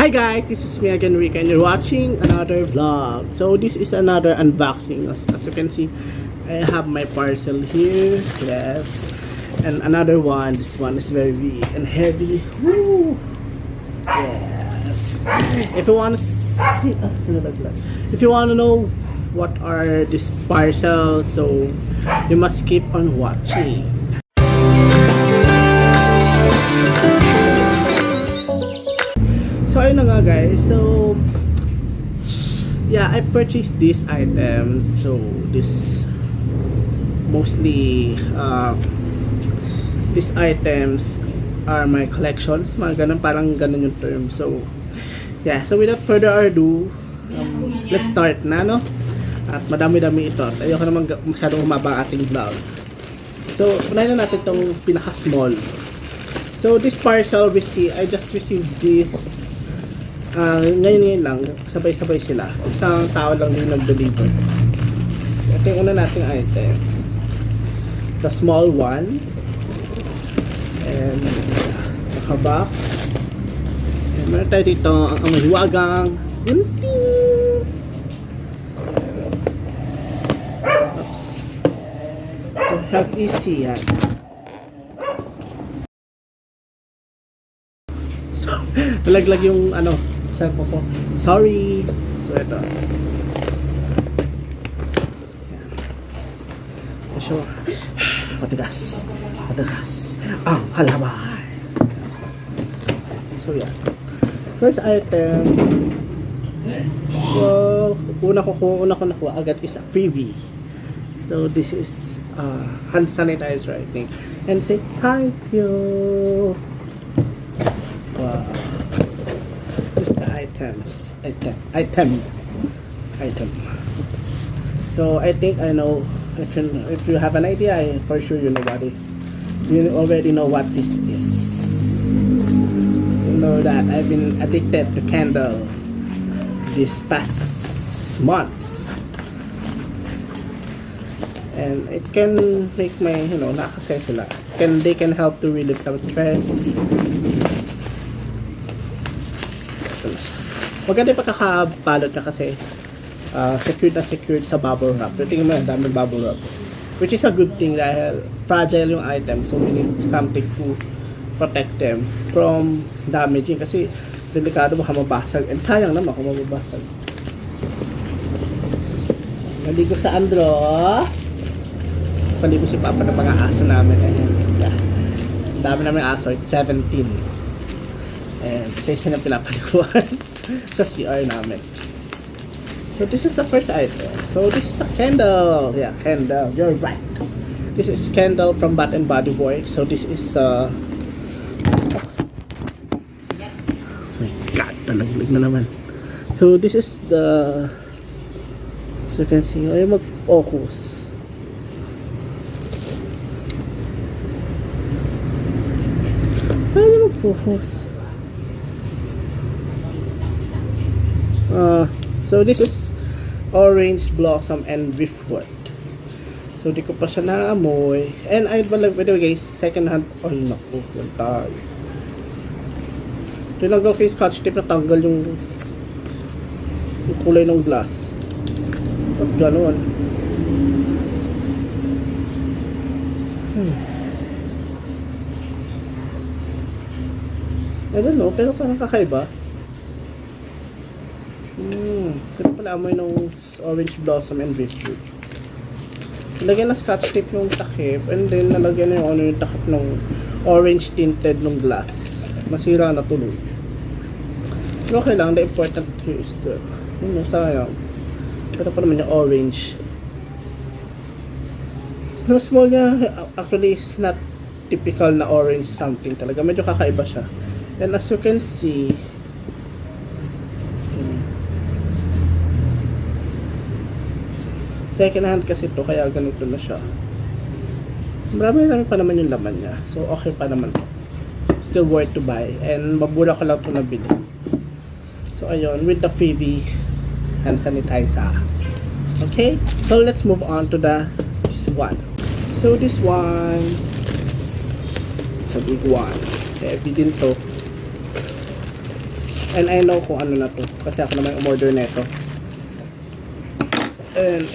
Hi guys, this is me again, Ree Koh, and you're watching another vlog. So this is another unboxing. As you can see, I have my parcel here. Yes, and another one. This one is very big and heavy. Woo! Yes. If you want to see, if you want to know what are these parcels, so you must keep on watching. So ayun na nga guys, so yeah, I purchased these items. So this mostly these items are my collections, mga ganun, parang ganun yung term. So yeah, so without further ado, let's start na, no? At madami-dami ito, at ayoko naman masyadong humaba ang ating vlog. So unahin na natin itong pinaka small. So this parcel I just received this ngayon lang, sabay-sabay sila. Isang tao lang yung nag-deliver. Ito yung una nating item, the small one, and naka-box, and meron tayo dito ang mahiwagang gunting. Oops, to help easy yan. So nalaglag yung cellphone ko. Sorry. So ito. So matigas. Matigas ang kalaban. So yeah. First item. So una ko nakuha agad is a freebie. So this is hand sanitizer, I think. And say thank you. Wow. This is the item. So I think I know, if you have an idea, for sure you know what it. You already know what this is. You know that I've been addicted to candle this past months, and it can make my nakakasaya sila. They can help to relieve some stress. Maganda yung pagkakabalot na kasi secured sa bubble wrap. Pero tingin mo yan, daming bubble wrap, which is a good thing dahil fragile yung item, so we need something to protect them from damaging kasi delikado baka mabasag, and sayang naman kung mababasag. Naligo sa Andro, paligo si Papa ng mga aso namin. Yeah. Dami namin aso, 17, and isa na pinapaliguan sa CR namin. So this is the first item. So this is a candle. Yeah, candle. You're right. This is candle from Bath and Body Works. So this is oh my god, talaglag na naman. So this is the, so you can see, ay mag-focus. Ay mag-focus. So this is orange blossom and driftwood. So di ko pa siya naamoy. And by the way guys, second hand. Oh naku, wala. Tinanggal kay scotch tape, natanggal yung kulay ng glass. At gano'n. I don't know, pero parang kakaiba. Kasi pala amoy ng orange blossom and driftwood. Nalagyan na scotch tape yung takip, and then nalagyan na yung takip ng orange tinted ng glass. Masira na tuloy. Pero okay lang, the important here is the sayang. Pero pa naman yung orange. Yung small niya actually is not typical na orange something talaga. Medyo kakaiba siya. And as you can see, second hand kasi ito, kaya ganito na siya. Marami pa naman yung laman niya, so okay pa naman. Still worth to buy, and mabura ko lang ito nabili. So ayun, with the freebie hand sanitizer. Okay, so let's move on to this one. So this one, the big one, heavy din to. And I know kung ano na to. Kasi ako naman umorder na ito. And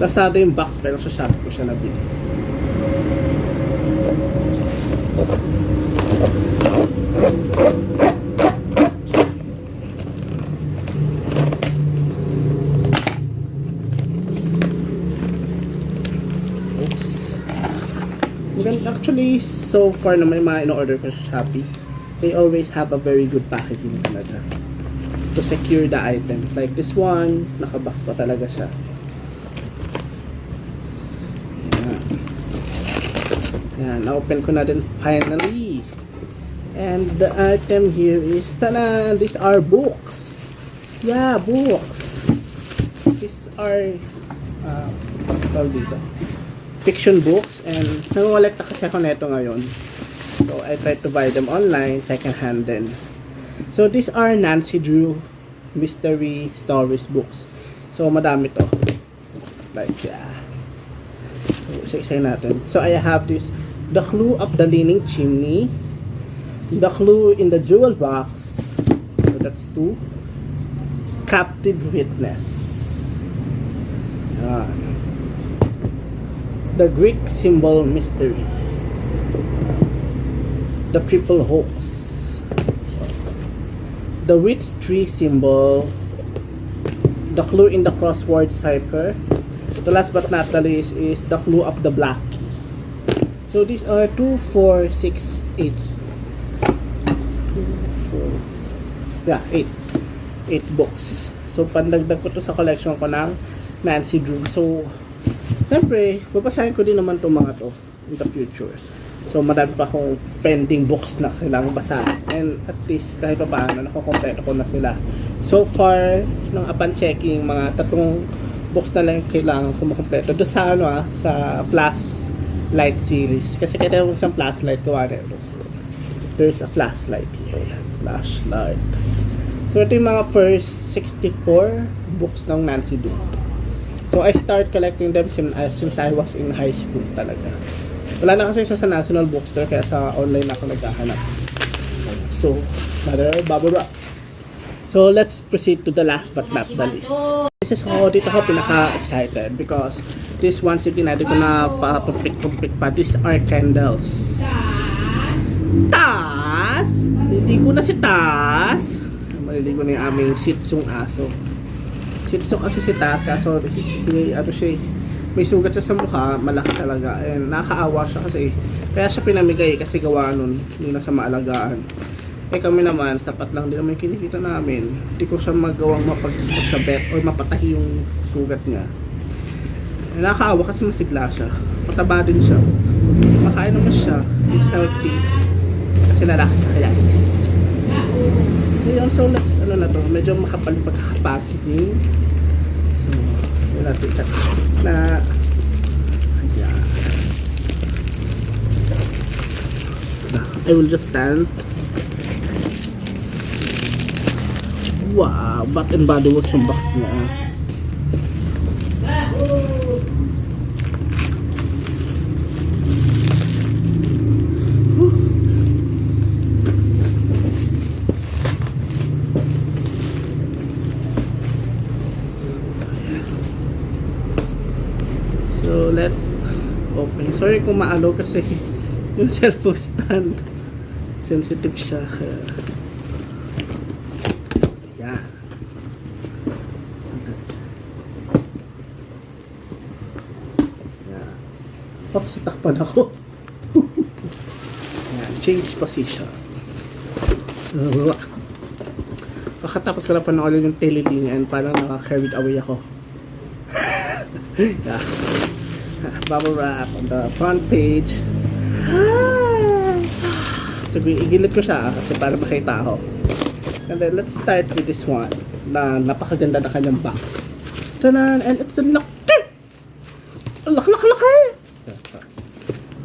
Lazada yung box pero sa Shopee ko siya nabili. Actually, so far na may mga in-order ko sa Shopee, they always have a very good packaging talaga to secure the item. Like this one, nakabox pa talaga siya. Yan, na-open ko na din finally. And the item here is, tada! These are books. Yeah, books. These are, dito, fiction books, and nangolekta kasi ako neto ngayon. So I try to buy them online, second hand din. So these are Nancy Drew mystery stories books. So madami to. Like yeah. So isa-isa natin. So I have this, The Clue of the Leaning Chimney, The Clue in the Jewel Box. So that's 2. Captive Witness. Yan. The Greek Symbol Mystery, The Triple Hoax, The Witch Tree Symbol, The Clue in the Crossword Cipher. The last but not the least is The Clue of the Black Keys. So these are 2, 4, 6, 8. 2, 4, 6. Yeah, 8 books. So pandagdag ko to sa collection ko ng Nancy Drew. So siyempre, babasahin ko din naman itong mga to in the future. So, madami pa akong pending books na kailangang basahin. And at least, kahit pa paano, nakukompleto ko na sila. So far, nung upon checking, mga 3 books na lang kailangan ko makompleto. Doon sa, sa Plus Light series. Kasi kaya yung isang Plus Light ko, there's a flashlight here. Flashlight. So, ito yung mga first 64 books ng Nancy Drew. So, I start collecting them since I was in high school talaga. Wala na kasi siya sa National Bookstore, kaya sa online ako naghahanap. So, another bubble wrap. So, let's proceed to the last but not the least. This is dito ako pinaka-excited because this ones yung tinatid ko na pa-tumpik-tumpik pa. These are candles. Tas! Hindi ko na si Tas! Maliligo na yung aming Shih Tzu aso. Shih Tzu kasi si Tas, kaso may sugat siya sa mukha, malaki talaga, and nakakaawa siya kasi kaya siya pinamigay kasi gawa nun, hindi na sa maalagaan. Kami naman, sapat lang din naman yung kinikita namin, hindi ko siya magawang mapagsabet or mapatahi yung sugat niya. Nakakaawa kasi masigla siya, mataba din siya, makain naman siya, he's healthy kasi lalaki sa kayakis. So yun, so let's medyo makapal yung pagkakapackaging. Natin check na ayan. I will just stand. Wow, Bath and Body Works yung box niya. So let's open. Sorry kung maalo kasi yung cellphone stand sensitive siya. Yeah. So that's yeah. Oops, takpan ako. Yeah, change position. Kakatapos ko na panoorin yung telelinya and parang naka-carried away ako. Yeah. Bubble wrap on the front page. So, igilid ko siya kasi para makita ako. And then, let's start with this one na napakaganda na kanyang box. Tanan! And it's a laki! Laki!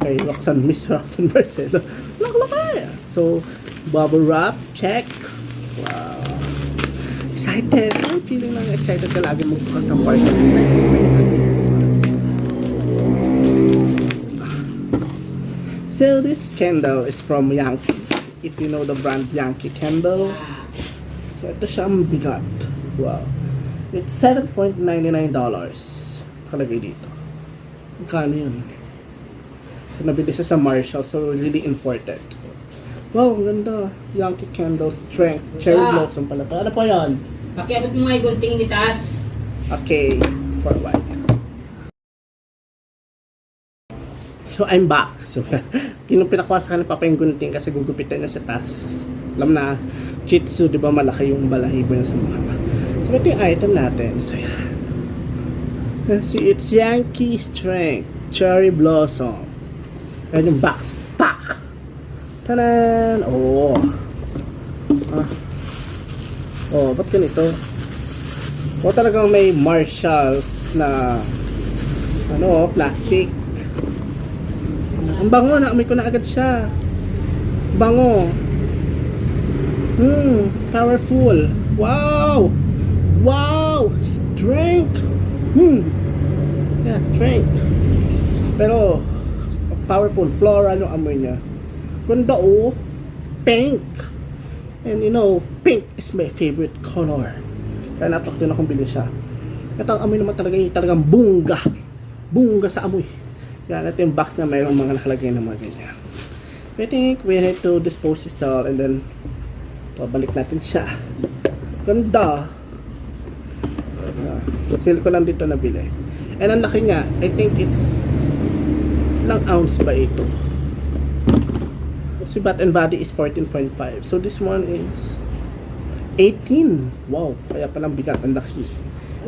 Okay, Miss Roxanne Marcelo. Laki! So, bubble wrap, check. Wow. Excited! I'm feeling lang excited ka lagi magbukas ng parcel. So this candle is from Yankee. If you know the brand Yankee candle. So ito siya ang bigat. Wow. It's $7.99. Kalagay dito. Magkano yun? So nabili siya sa Marshall. So really imported. Wow, ang ganda. Yankee candle strength. Cherry blossom pala. Ano pa yan? Pakiabot mo nga yung gunting ni Tas. Okay. For a while. So I'm back. So pinakwa sa kanila papa yung gunting kasi gugupitan niya sa taas. Alam na, Shih Tzu, di ba malaki yung balahibo niya sa mukha. So ito yung item natin. So yan. See, it's Yankee Strength Cherry Blossom. Ayan yung box pack. Tanan! Oh. Oh, ba't ganito? O talagang may Marshalls na plastic. Ang bango, naamoy ko na agad siya. Bango. Powerful. Wow! Wow! Strength! Yeah, strength. Pero, powerful. Floral yung amoy niya. Ganda oh. Pink. And you know, pink is my favorite color. Kaya natok din akong bili siya. Ito ang amoy naman talagang bunga. Bunga sa amoy. Yan, ito yung box na mayroong mga nakalagay na mga ganyan. I think we need to dispose this all and then pabalik natin siya. Ganda. Sale ko lang dito nabili. And ang laki nga, I think it's ilang ounce ba ito? Si Bath and Body is 14.5. So this one is 18. Wow, kaya palang bigat. Ang laki.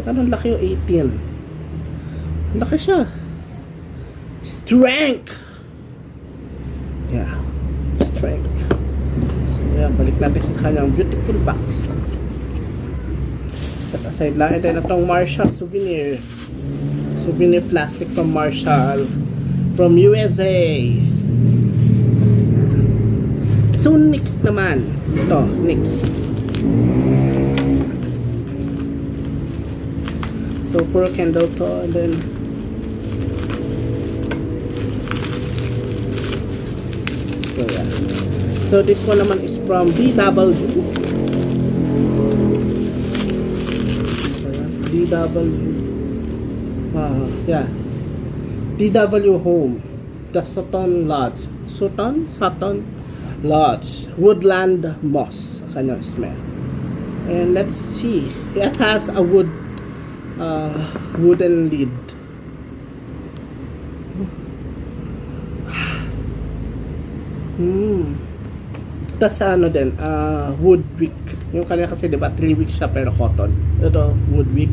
Ang laki yung 18. Ang laki siya. Strength! Yeah. Strength. So, yeah, balik natin sa kanyang beautiful box. Set aside lang. Ito na itong Marshall souvenir. Souvenir plastic from Marshall. From USA. So, next naman. Ito, next. So, for a candle to, and then so, yeah. So this one naman is from DW. Yeah. DW Home. The Sutton Lodge. Sutton Lodge. Woodland Moss. Kanyang smell. And let's see. It has a wooden lid. Tapos ano din, wood wick. Yung kanya kasi diba 3 week siya pero cotton. Ito, wood wick.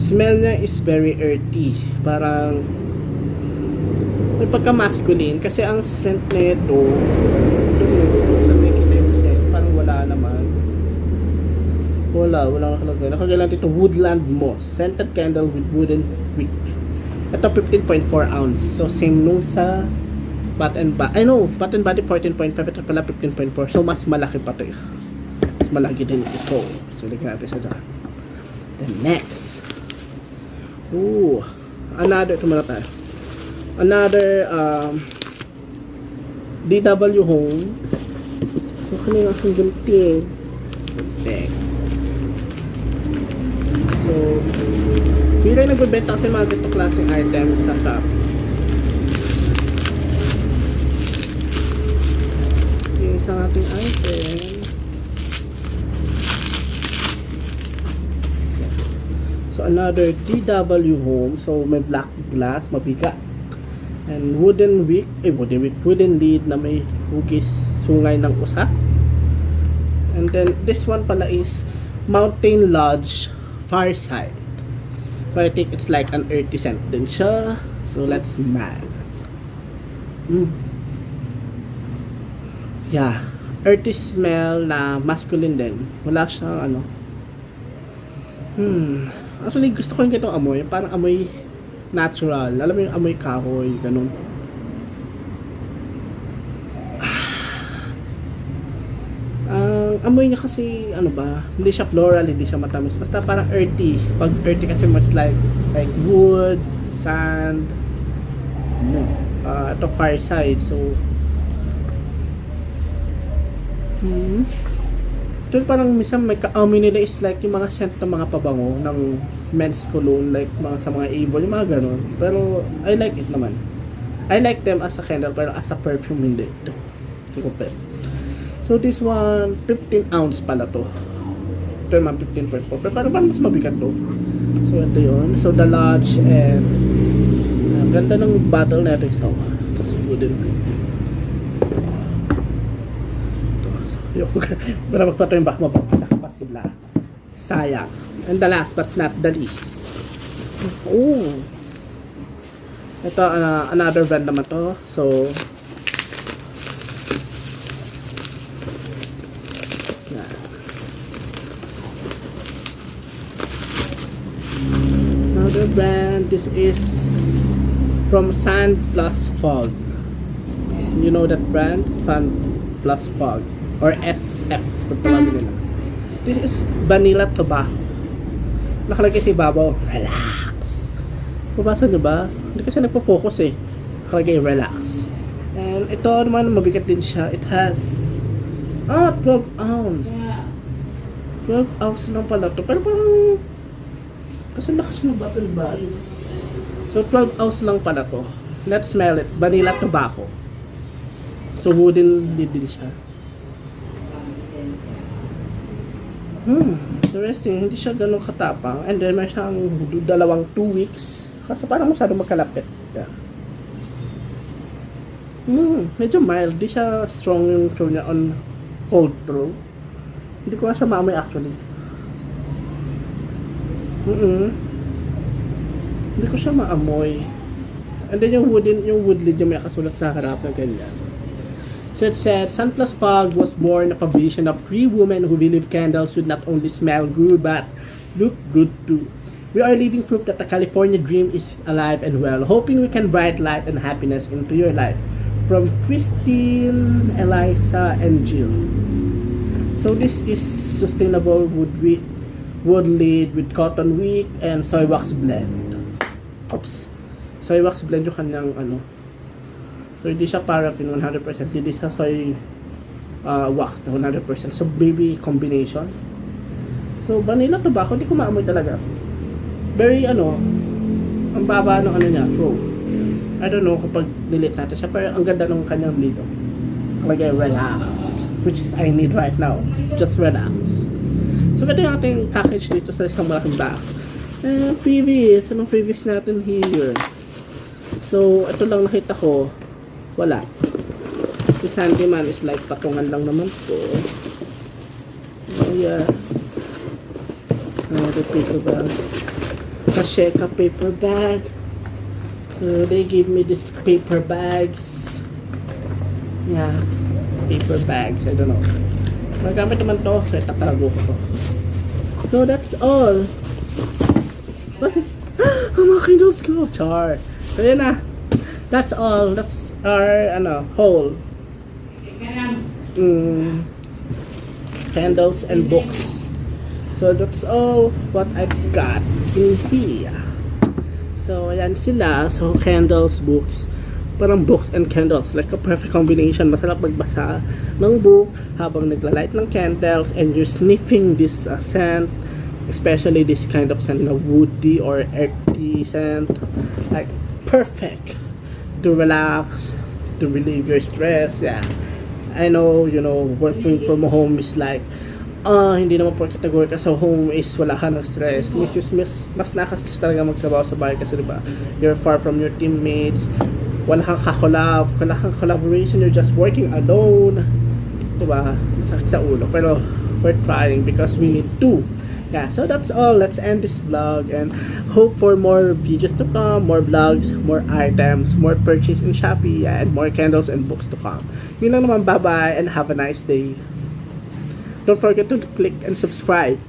Smell niya is very earthy. Parang may pagka-masculine kasi ang scent na ito, sabi kita yung scent, parang wala naman. Walang nakalagay. Nakalagay lang dito, woodland moss. Scented candle with wooden wick. Ito 15.4 ounce. So same nung sa Bath and Body. Bath and Body 14.5. Ito pala 15.4. So mas malaki pa ito. Mas malaki din ito. So lagyan natin sa dyan. Then next. Another, ito muna tayo. Another DW Home. So kanina akong gunting. Okay. So hindi rin nagbebenta kasi mga ganito klaseng items sa Shopee. Yung isang ating item. So another DW Home. So may black glass, mabigat. And wooden wick, wooden lid na may hugis sungay ng usa. And then this one pala is Mountain Lodge Fireside. So I think it's like an earthy scent din siya. So let's smell. Yeah, earthy smell na masculine din. Wala siyang Actually gusto ko yung ganitong amoy, parang amoy natural. Alam mo yung amoy kahoy, ganun. Amoy niya kasi hindi siya floral, hindi siya matamis, basta parang earthy. Pag earthy kasi much like wood, sand, ito Fireside. So ito parang minsan may ka-amoy nila is like yung mga scent ng mga pabango ng men's cologne, like mga sa mga Avon, yung mga ganun. Pero I like it naman. I like them as a candle, pero as a perfume hindi. Ito compare. So this one 15 ounce pala to. Ito naman 15.4, pero parang mas mabigat to. So ito yun. So the Lodge, and ganda ng bottle na ito. So tapos wooden ring. Para magpatuloy ba mababasa ka pa sila. Sayang. And the last but not the least. Oh. Ito another brand naman to. So another brand. This is from Sun Plus Fog. You know that brand? Sun Plus Fog. Or SF kung tawagin nila. This is vanilla tobacco. Nakalagay sa ibabaw, relax. Mabasa nyo ba? Hindi kasi nagpo-focus eh. Nakalagay relax. And ito naman mabigat din siya. It has 12 ounce. 12 ounce lang pala to. Pero parang kasi lakas ng bottle ba? So 12 ounce lang pala to. Let's smell it. Vanilla tobacco. So wooden lid din siya. Interesting. Hindi siya ganun katapang. And then may siyang dalawang 2 weeks. Kasi parang masyado magkalapit. Yeah. Medyo mild. Hindi siya strong yung throw niya on cold throw. Hindi ko siya maamoy actually. Hindi ko siya maamoy. And then yung wood lid yung may kasulat sa harap na ganyan. So it said, Sun Plus Fog was born of a vision of 3 women who believe candles should not only smell good but look good too. We are living proof that the California dream is alive and well, hoping we can bright light and happiness into your life. From Christine, Eliza, and Jill. So this is sustainable wood lid with cotton wick and soy wax blend. Oops. Soy wax blend yung kanyang So hindi siya paraffin 100%, hindi siya soy wax na 100%. So baby combination. So vanilla tobacco, hindi ko maamoy talaga. Very ang baba ng niya, throat. I don't know kapag delete natin siya, pero ang ganda ng kanyang lid. Lagay relax, which is I need right now. Just relax. So ito yung ating package dito sa isang malaking box. Freebies. Anong freebies natin here? So ito lang nakita ko. Wala. This handyman is like patungan lang naman po. Oh yeah. The paper bag. Kasheka paper bag. So they give me this paper bags. Yeah. Paper bags. I don't know. Magamit naman to. So itatago ko. So that's all. Ang mga candles ko. Char. So yun na. That's all. That's our whole candles and books. So that's all what I've got in here. So ayan sila. So candles, books. Parang books and candles. Like a perfect combination. Masarap magbasa ng book habang naglalight ng candles and you're sniffing this scent. Especially this kind of scent na woody or earthy scent. Like perfect to relax, to relieve your stress. Yeah, I know, working from home is like hindi naman porket nag-work ka sa home is wala ka ng stress. Mas nakastress talaga magtrabaho sa bahay kasi diba, you're far from your teammates, wala kang collaboration, you're just working alone, diba, masakit sa ulo, pero we're trying because we need to. Yeah, so that's all. Let's end this vlog and hope for more videos to come, more vlogs, more items, more purchase in Shopee, and more candles and books to come. Yun lang naman, bye-bye and have a nice day. Don't forget to click and subscribe.